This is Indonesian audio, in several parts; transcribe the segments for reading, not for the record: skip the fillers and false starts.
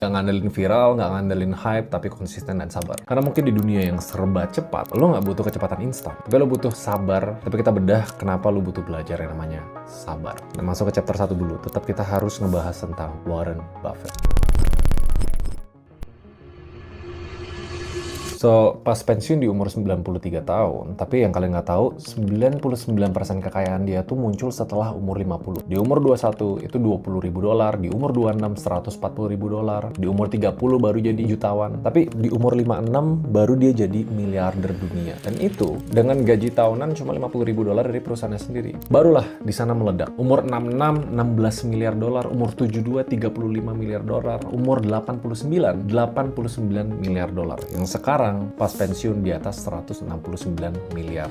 Nggak ngandelin viral, nggak ngandelin hype, tapi konsisten dan sabar. Karena mungkin di dunia yang serba cepat, lo nggak butuh kecepatan instan, tapi lo butuh sabar. Tapi kita bedah kenapa lo butuh belajar yang namanya sabar. Nah, masuk ke chapter 1 dulu. Tetap kita harus ngebahas tentang Warren Buffett. So, pas pensiun di umur 93 tahun, tapi yang kalian nggak tahu, 99% kekayaan dia tuh muncul setelah umur 50. Di umur 21 itu $20.000, di umur 26 $140.000, di umur 30 baru jadi jutawan, tapi di umur 56 baru dia jadi miliarder dunia. Dan itu dengan gaji tahunan cuma $50.000 dari perusahaannya sendiri. Barulah di sana meledak. Umur 66 $16 miliar, umur 72 $35 miliar, umur 89 $89 miliar. Yang sekarang pas pensiun di atas $169 miliar.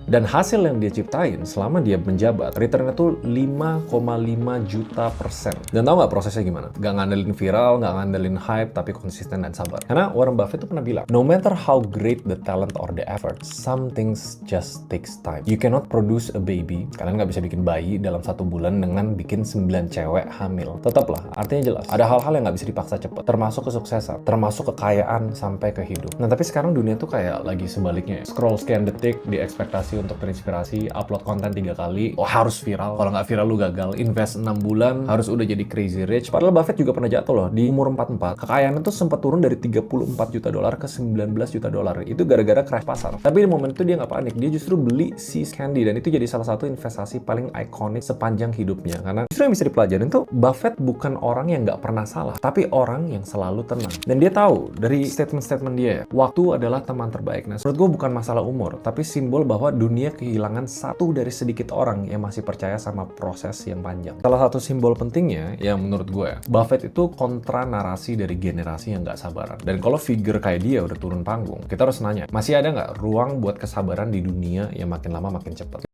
Dan hasil yang dia ciptain selama dia menjabat, returnnya tuh 5,5 juta %. Dan tau nggak prosesnya gimana? Nggak ngandelin viral, nggak ngandelin hype, tapi konsisten dan sabar. Karena Warren Buffett tuh pernah bilang, no matter how great the talent or the effort, some things just takes time. You cannot produce a baby. Kalian nggak bisa bikin bayi dalam 1 bulan dengan bikin 9 cewek hamil. Tetaplah, artinya jelas. Ada hal-hal yang nggak bisa dipaksa cepat, termasuk kesuksesan, termasuk kekayaan sampai ke hidup. Nah, tapi sekarang dunia tuh kayak lagi sebaliknya. Scroll sekian detik, di ekspektasi untuk terinspirasi, upload konten 3 kali, oh harus viral. Kalau nggak viral lu gagal. Invest 6 bulan, harus udah jadi crazy rich. Padahal Buffett juga pernah jatuh loh. Di umur 44, kekayaannya tuh sempat turun dari $34 juta ke $19 juta. Itu gara-gara crash pasar. Tapi di momen itu dia nggak panik. Dia justru beli See's Candy. Dan itu jadi salah satu investasi paling ikonik sepanjang hidupnya. Karena justru yang bisa dipelajarin tuh, Buffett bukan orang yang nggak pernah salah, tapi orang yang selalu tenang. Dan dia tahu dari statement-statement dia ya, waktu adalah teman terbaik. Nah, menurut gue bukan masalah umur, tapi simbol bahwa dunia kehilangan satu dari sedikit orang yang masih percaya sama proses yang panjang. Salah satu simbol pentingnya, yang menurut gue, Buffett itu kontra narasi dari generasi yang nggak sabaran. Dan kalau figure kayak dia udah turun panggung, kita harus nanya, masih ada nggak ruang buat kesabaran di dunia yang makin lama makin cepat?